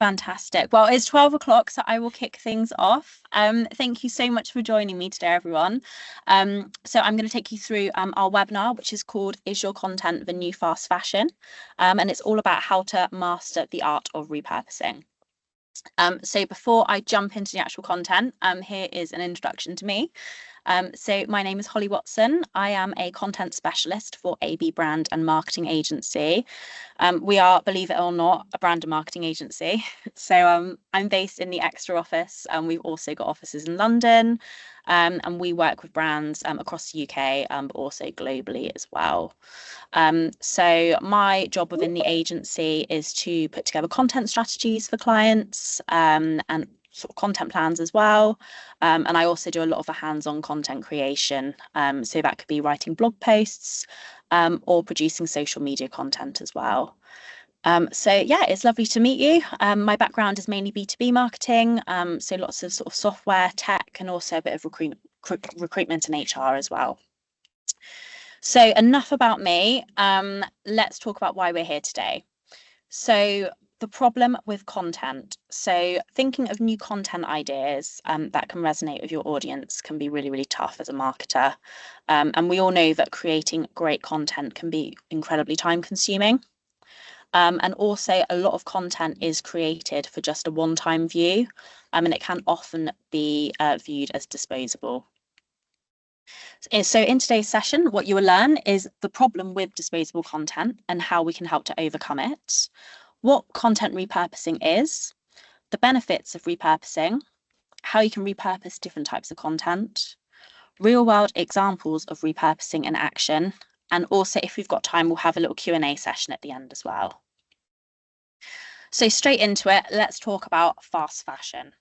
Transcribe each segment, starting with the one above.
Fantastic. Well, it's 12 o'clock, so I will kick things off. Thank you so much for joining me today, everyone. So I'm going to take you through our webinar, which is called Is Your Content the New Fast Fashion? And it's all about how to master the art of repurposing. So before I jump into the actual content, here is an introduction to me. So my name is Holly Watson. I am a content specialist for AB Brand and Marketing Agency. We are, believe it or not, a brand and marketing agency. So I'm based in the Exeter office, and we've also got offices in London, and we work with brands across the UK, but also globally as well. So my job within the agency is to put together content strategies for clients, and sort of content plans as well. And I also do a lot of the hands-on content creation. So that could be writing blog posts, or producing social media content as well. So yeah, it's lovely to meet you. My background is mainly B2B marketing, so lots of sort of software, tech, and also a bit of recruitment and HR as well. So enough about me. Let's talk about why we're here today. So the problem with content. So thinking of new content ideas that can resonate with your audience can be really, really tough as a marketer. And we all know that creating great content can be incredibly time consuming. And also a lot of content is created for just a one-time view, and it can often be viewed as disposable. So in today's session, what you will learn is the problem with disposable content and how we can help to overcome it, what content repurposing is, the benefits of repurposing, how you can repurpose different types of content, real-world examples of repurposing in action, and also if we've got time, we'll have a little Q&A session at the end as well. So straight into it, let's talk about fast fashion.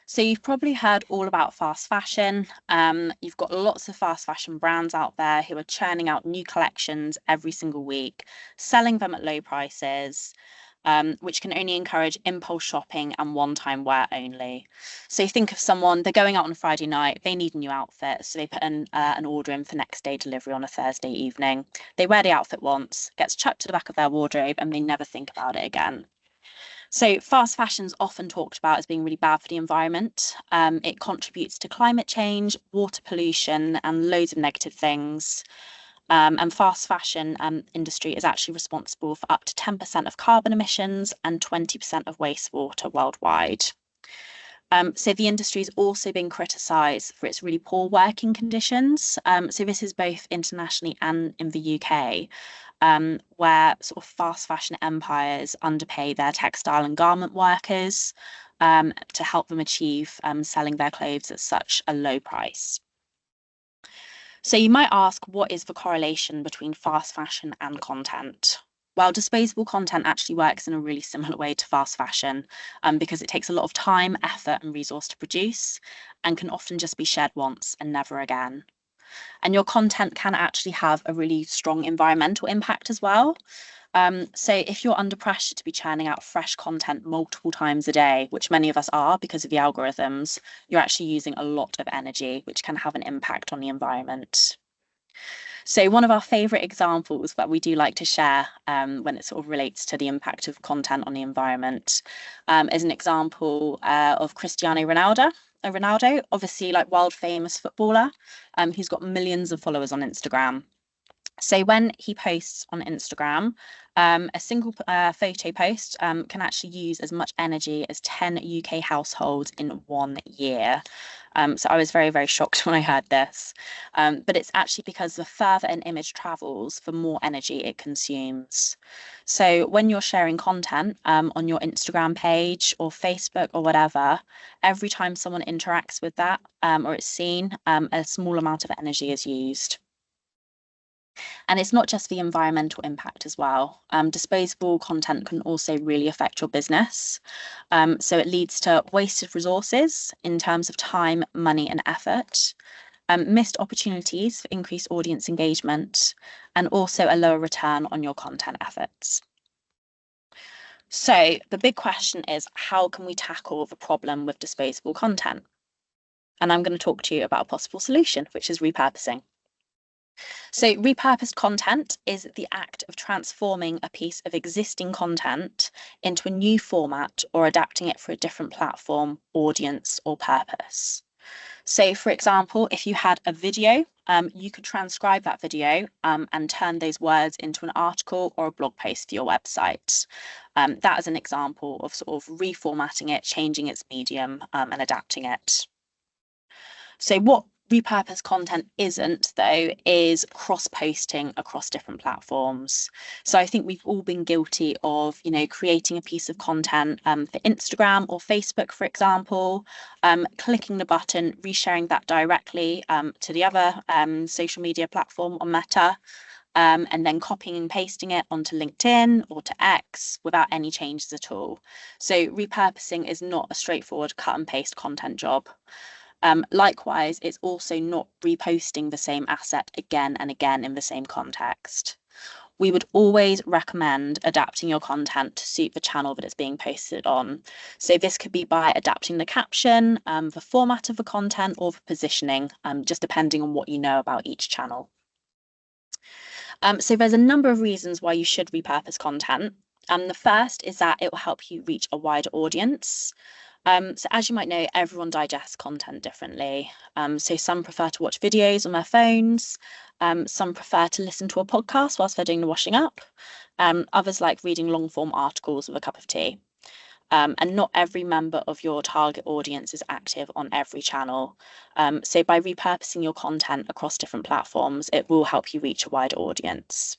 So you've probably heard all about fast fashion. You've got lots of fast fashion brands out there who are churning out new collections every single week, selling them at low prices, which can only encourage impulse shopping and one-time wear only. So think of someone, they're going out on a Friday night, they need a new outfit, so they put an order in for next day delivery on a Thursday evening. They wear the outfit once, gets chucked to the back of their wardrobe, and they never think about it again. So fast fashion is often talked about as being really bad for the environment. It contributes to climate change, water pollution, and loads of negative things. And fast fashion industry is actually responsible for up to 10% of carbon emissions and 20% of wastewater worldwide. So the industry has also been criticised for its really poor working conditions. So this is both internationally and in the UK, where sort of fast fashion empires underpay their textile and garment workers to help them achieve selling their clothes at such a low price. So you might ask, what is the correlation between fast fashion and content? Well, disposable content actually works in a really similar way to fast fashion, because it takes a lot of time, effort, and resource to produce, and can often just be shared once and never again. And your content can actually have a really strong environmental impact as well. So if you're under pressure to be churning out fresh content multiple times a day, which many of us are because of the algorithms, you're actually using a lot of energy, which can have an impact on the environment. So one of our favourite examples that we do like to share when it sort of relates to the impact of content on the environment is an example of Cristiano Ronaldo. Ronaldo, obviously like world famous footballer, who's got millions of followers on Instagram. So when he posts on Instagram, a single photo post can actually use as much energy as 10 UK households in 1 year. So I was very, very shocked when I heard this. But it's actually because the further an image travels, the more energy it consumes. So when you're sharing content on your Instagram page or Facebook or whatever, every time someone interacts with that or it's seen, a small amount of energy is used. And it's not just the environmental impact as well. Disposable content can also really affect your business. So it leads to wasted resources in terms of time, money, and effort, missed opportunities for increased audience engagement, and also a lower return on your content efforts. So the big question is, how can we tackle the problem with disposable content? And I'm going to talk to you about a possible solution, which is repurposing. So repurposed content is the act of transforming a piece of existing content into a new format or adapting it for a different platform, audience, or purpose. So, for example, if you had a video, you could transcribe that video and turn those words into an article or a blog post for your website. That is an example of sort of reformatting it, changing its medium, and adapting it. So what repurposed content isn't, though, is cross-posting across different platforms. So I think we've all been guilty of, creating a piece of content for Instagram or Facebook, for example, clicking the button, resharing that directly to the other social media platform on Meta, and then copying and pasting it onto LinkedIn or to X without any changes at all. So repurposing is not a straightforward cut and paste content job. Likewise, it's also not reposting the same asset again and again in the same context. We would always recommend adapting your content to suit the channel that it's being posted on. So this could be by adapting the caption, the format of the content, or the positioning, just depending on what you know about each channel. So there's a number of reasons why you should repurpose content. The first is that it will help you reach a wider audience. So as you might know, everyone digests content differently. So some prefer to watch videos on their phones. Some prefer to listen to a podcast whilst they're doing the washing up. Others like reading long form articles with a cup of tea. And not every member of your target audience is active on every channel. So by repurposing your content across different platforms, it will help you reach a wider audience.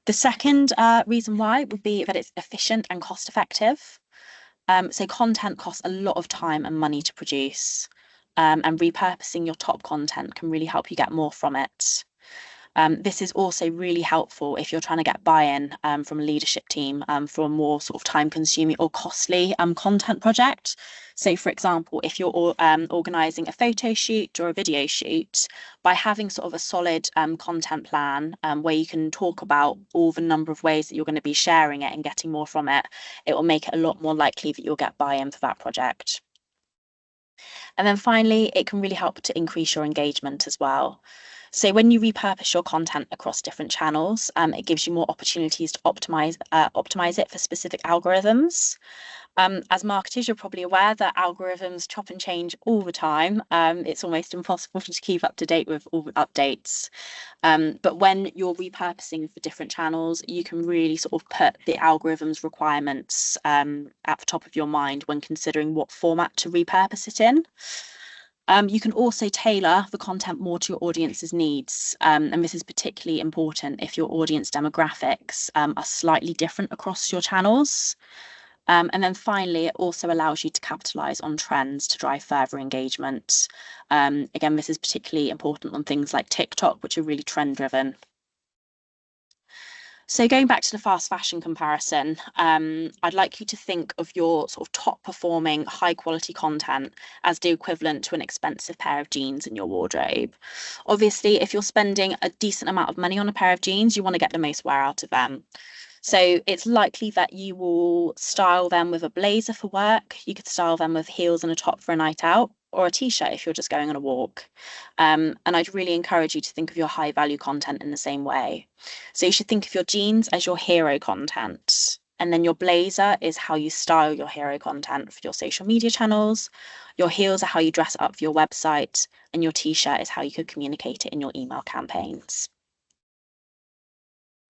The second reason why would be that it's efficient and cost effective. So content costs a lot of time and money to produce, and repurposing your top content can really help you get more from it. This is also really helpful if you're trying to get buy-in from a leadership team for a more sort of time-consuming or costly content project. So, for example, if you're organising a photo shoot or a video shoot, by having sort of a solid content plan where you can talk about all the number of ways that you're going to be sharing it and getting more from it, it will make it a lot more likely that you'll get buy-in for that project. And then finally, it can really help to increase your engagement as well. So when you repurpose your content across different channels, it gives you more opportunities to optimize it for specific algorithms. As marketers, you're probably aware that algorithms chop and change all the time. It's almost impossible to keep up to date with all the updates. But when you're repurposing for different channels, you can really sort of put the algorithm's requirements at the top of your mind when considering what format to repurpose it in. You can also tailor the content more to your audience's needs. And this is particularly important if your audience demographics are slightly different across your channels. And then finally, it also allows you to capitalize on trends to drive further engagement. Again, this is particularly important on things like TikTok, which are really trend driven. So going back to the fast fashion comparison, I'd like you to think of your sort of top performing high quality content as the equivalent to an expensive pair of jeans in your wardrobe. Obviously, if you're spending a decent amount of money on a pair of jeans, you want to get the most wear out of them. So it's likely that you will style them with a blazer for work. You could style them with heels and a top for a night out, or a t-shirt if you're just going on a walk. And I'd really encourage you to think of your high value content in the same way. So you should think of your jeans as your hero content. And then your blazer is how you style your hero content for your social media channels. Your heels are how you dress up for your website. And your t-shirt is how you could communicate it in your email campaigns.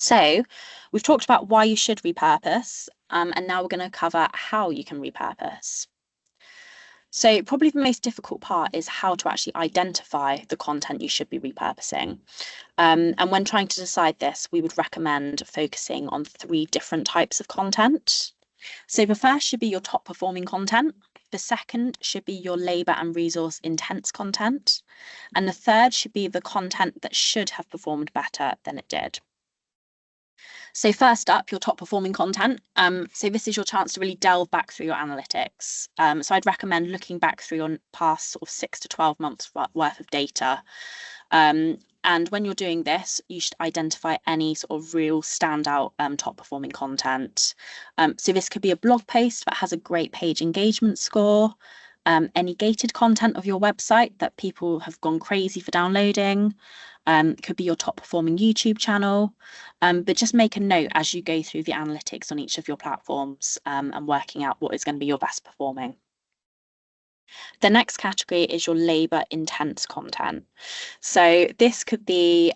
So we've talked about why you should repurpose, and now we're going to cover how you can repurpose. So probably the most difficult part is how to actually identify the content you should be repurposing. And when trying to decide this, we would recommend focusing on 3 different types of content. So the first should be your top performing content. The second should be your labour and resource intense content. And the third should be the content that should have performed better than it did. So first up, your top performing content. So this is your chance to really delve back through your analytics. So I'd recommend looking back through your past sort of 6 to 12 months worth of data. And when you're doing this, you should identify any sort of real standout top performing content. So this could be a blog post that has a great page engagement score. any gated content of your website that people have gone crazy for downloading. Could be your top performing YouTube channel, but just make a note as you go through the analytics on each of your platforms and working out what is going to be your best performing. The next category is your labor intense content. So this could be,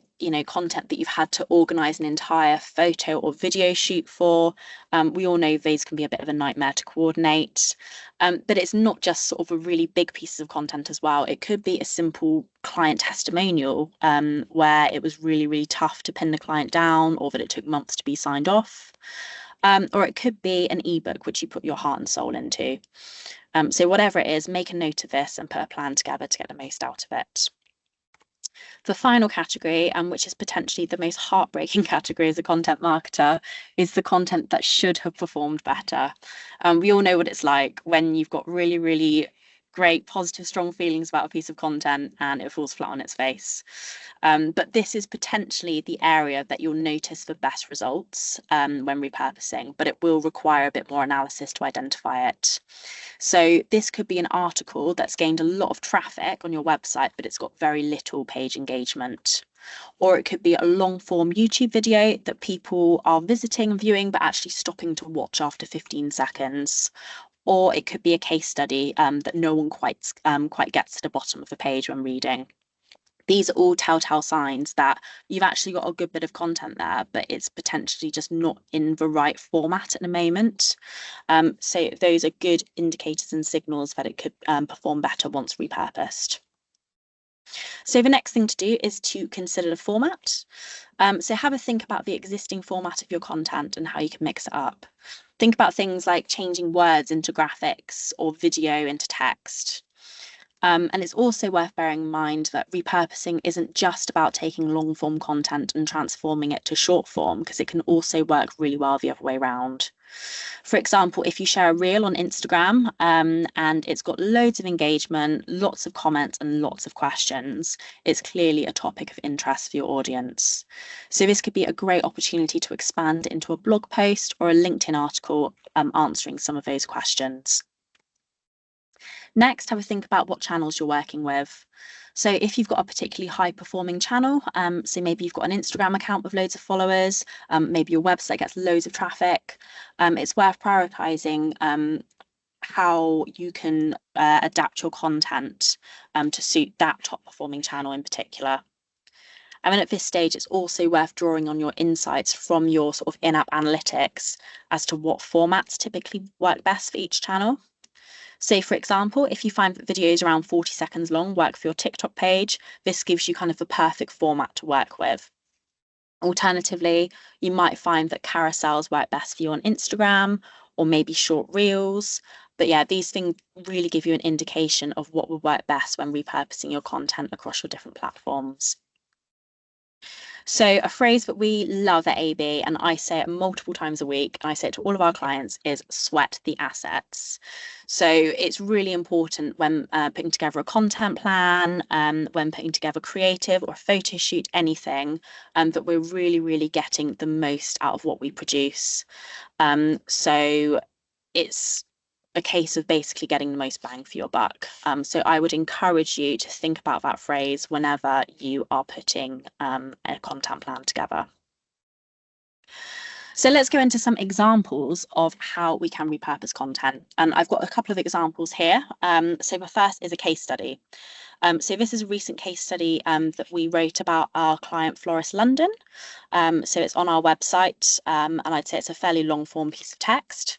content that you've had to organize an entire photo or video shoot for. We all know these can be a bit of a nightmare to coordinate, but it's not just sort of a really big piece of content as well. It could be a simple client testimonial where it was really, really tough to pin the client down, or that it took months to be signed off. Or it could be an ebook which you put your heart and soul into. So whatever it is, make a note of this and put a plan together to get the most out of it. The final category, which is potentially the most heartbreaking category as a content marketer, is the content that should have performed better. We all know what it's like when you've got really, really great, positive, strong feelings about a piece of content and it falls flat on its face. But this is potentially the area that you'll notice the best results when repurposing, but it will require a bit more analysis to identify it. So this could be an article that's gained a lot of traffic on your website, but it's got very little page engagement. Or it could be a long form YouTube video that people are visiting and viewing, but actually stopping to watch after 15 seconds. Or it could be a case study that no one quite gets to the bottom of the page when reading. These are all telltale signs that you've actually got a good bit of content there, but it's potentially just not in the right format at the moment. So those are good indicators and signals that it could perform better once repurposed. So the next thing to do is to consider the format. So have a think about the existing format of your content and how you can mix it up. Think about things like changing words into graphics or video into text. And it's also worth bearing in mind that repurposing isn't just about taking long form content and transforming it to short form, because it can also work really well the other way around. For example, if you share a reel on Instagram and it's got loads of engagement, lots of comments and lots of questions, it's clearly a topic of interest for your audience. So this could be a great opportunity to expand into a blog post or a LinkedIn article answering some of those questions. Next, have a think about what channels you're working with. So if you've got a particularly high performing channel, so maybe you've got an Instagram account with loads of followers, maybe your website gets loads of traffic, it's worth prioritizing how you can adapt your content to suit that top performing channel in particular. And then at this stage, it's also worth drawing on your insights from your sort of in-app analytics as to what formats typically work best for each channel. So for example, if you find that videos around 40 seconds long work for your TikTok page, this gives you kind of the perfect format to work with. Alternatively, you might find that carousels work best for you on Instagram or maybe short reels. But yeah, these things really give you an indication of what will work best when repurposing your content across your different platforms. So a phrase that we love at AB, and I say it multiple times a week, and I say it to all of our clients, is sweat the assets. So it's really important when putting together a content plan, when putting together creative or a photo shoot, anything, that we're really, really getting the most out of what we produce. So it's a case of basically getting the most bang for your buck. So I would encourage you to think about that phrase whenever you are putting a content plan together. So let's go into some examples of how we can repurpose content. And I've got a couple of examples here. So the first is a case study. So this is a recent case study that we wrote about our client Florist London. So it's on our website, and I'd say it's a fairly long form piece of text.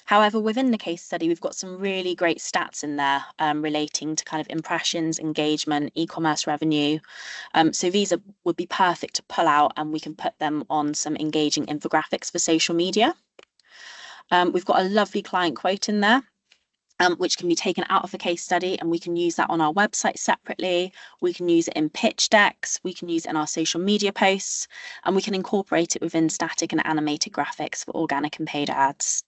However, within the case study, we've got some really great stats in there relating to kind of impressions, engagement, e-commerce revenue. So these would be perfect to pull out, and we can put them on some engaging infographics for social media. We've got a lovely client quote in there, which can be taken out of the case study, and we can use that on our website separately. We can use it in pitch decks. We can use it in our social media posts, and we can incorporate it within static and animated graphics for organic and paid ads.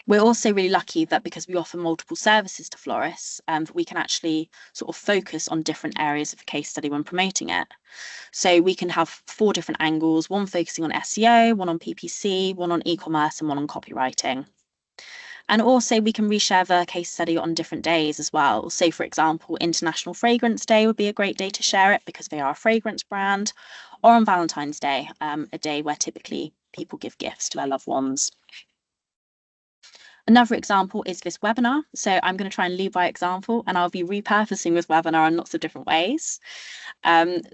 We're also really lucky that because we offer multiple services to florists, we can actually sort of focus on different areas of the case study when promoting it. So we can have 4 different angles, one focusing on SEO, one on PPC, one on e-commerce, and one on copywriting. And also we can reshare the case study on different days as well. So for example, International Fragrance Day would be a great day to share it because they are a fragrance brand, or on Valentine's Day, a day where typically people give gifts to their loved ones. Another example is this webinar. So I'm going to try and lead by example, and I'll be repurposing this webinar in lots of different ways.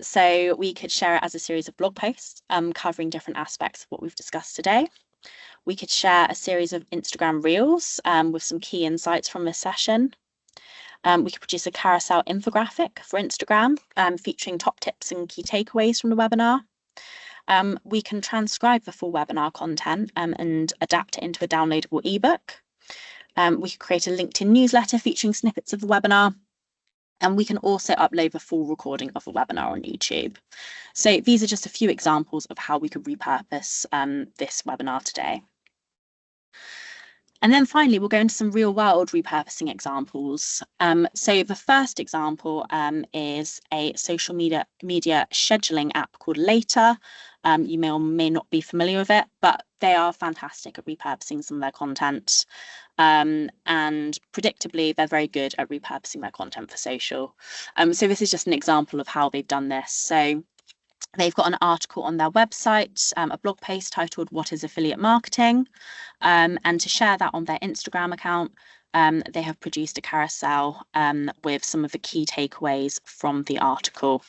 So we could share it as a series of blog posts covering different aspects of what we've discussed today. We could share a series of Instagram reels with some key insights from this session. We could produce a carousel infographic for Instagram featuring top tips and key takeaways from the webinar. We can transcribe the full webinar content and adapt it into a downloadable ebook. We could create a LinkedIn newsletter featuring snippets of the webinar. And we can also upload the full recording of the webinar on YouTube. So these are just a few examples of how we could repurpose this webinar today. And then finally, we'll go into some real world repurposing examples. So the first example is a social media scheduling app called Later. You may or may not be familiar with it, but they are fantastic at repurposing some of their content. And predictably, they're very good at repurposing their content for social. So this is just an example of how they've done this. So they've got an article on their website, a blog post titled "What is Affiliate Marketing?" And to share that on their Instagram account, they have produced a carousel with some of the key takeaways from the article.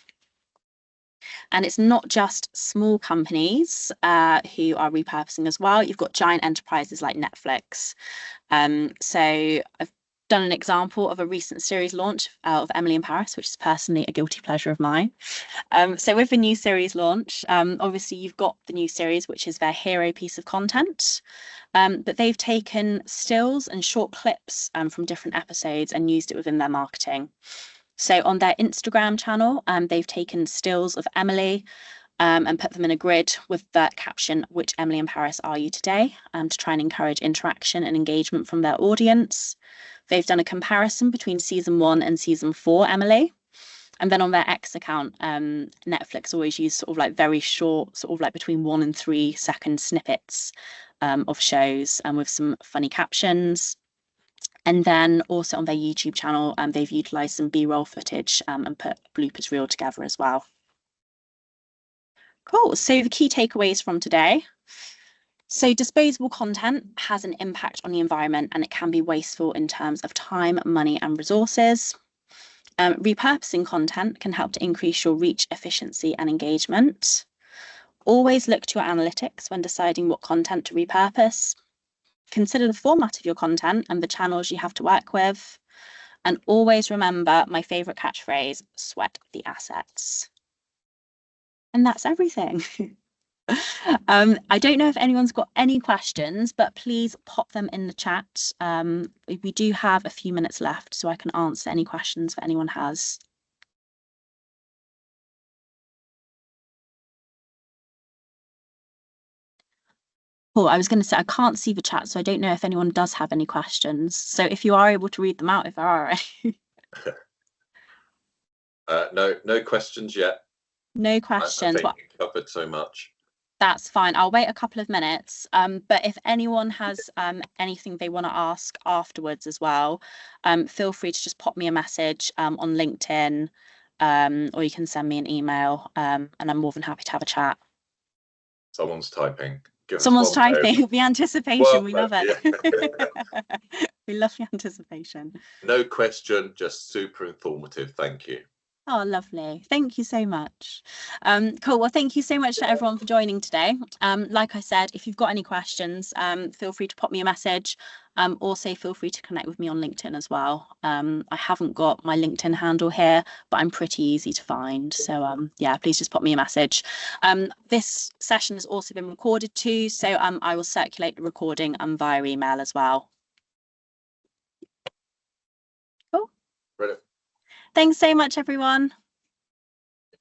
And it's not just small companies who are repurposing as well. You've got giant enterprises like Netflix. So I've done an example of a recent series launch of Emily in Paris, which is personally a guilty pleasure of mine. So with the new series launch, obviously you've got the new series, which is their hero piece of content, but they've taken stills and short clips from different episodes and used it within their marketing. So on their Instagram channel, they've taken stills of Emily and put them in a grid with the caption, "Which Emily in Paris are you today?" to try and encourage interaction and engagement from their audience. They've done a comparison between season 1 and season 4 Emily. And then on their X account, Netflix always use sort of like very short, sort of like between 1 and 3 second snippets of shows and with some funny captions. And then also on their YouTube channel, they've utilised some B-roll footage and put a bloopers reel together as well. Cool. So the key takeaways from today. So disposable content has an impact on the environment and it can be wasteful in terms of time, money and resources. Repurposing content can help to increase your reach, efficiency and engagement. Always look to your analytics when deciding what content to repurpose. Consider the format of your content and the channels you have to work with. And always remember my favourite catchphrase, sweat the assets. And that's everything. I don't know if anyone's got any questions, but please pop them in the chat. We do have a few minutes left, so I can answer any questions that anyone has. Oh, I was going to say, I can't see the chat, so I don't know if anyone does have any questions. So if you are able to read them out, if there are any. No questions yet. No questions. I think you covered so much. That's fine. I'll wait a couple of minutes. But if anyone has anything they want to ask afterwards as well, feel free to just pop me a message on LinkedIn, or you can send me an email, and I'm more than happy to have a chat. Someone's typing. Someone's typing. The anticipation, well, we love it. Yeah. We love the anticipation. No question, just super informative. Thank you. Oh, lovely. Thank you so much. Cool. Well, thank you so much to everyone for joining today. Like I said, if you've got any questions, feel free to pop me a message. Also, feel free to connect with me on LinkedIn as well. I haven't got my LinkedIn handle here, but I'm pretty easy to find. So yeah, please just pop me a message. This session has also been recorded too, so I will circulate the recording via email as well. Cool. Brilliant. Thanks so much, everyone.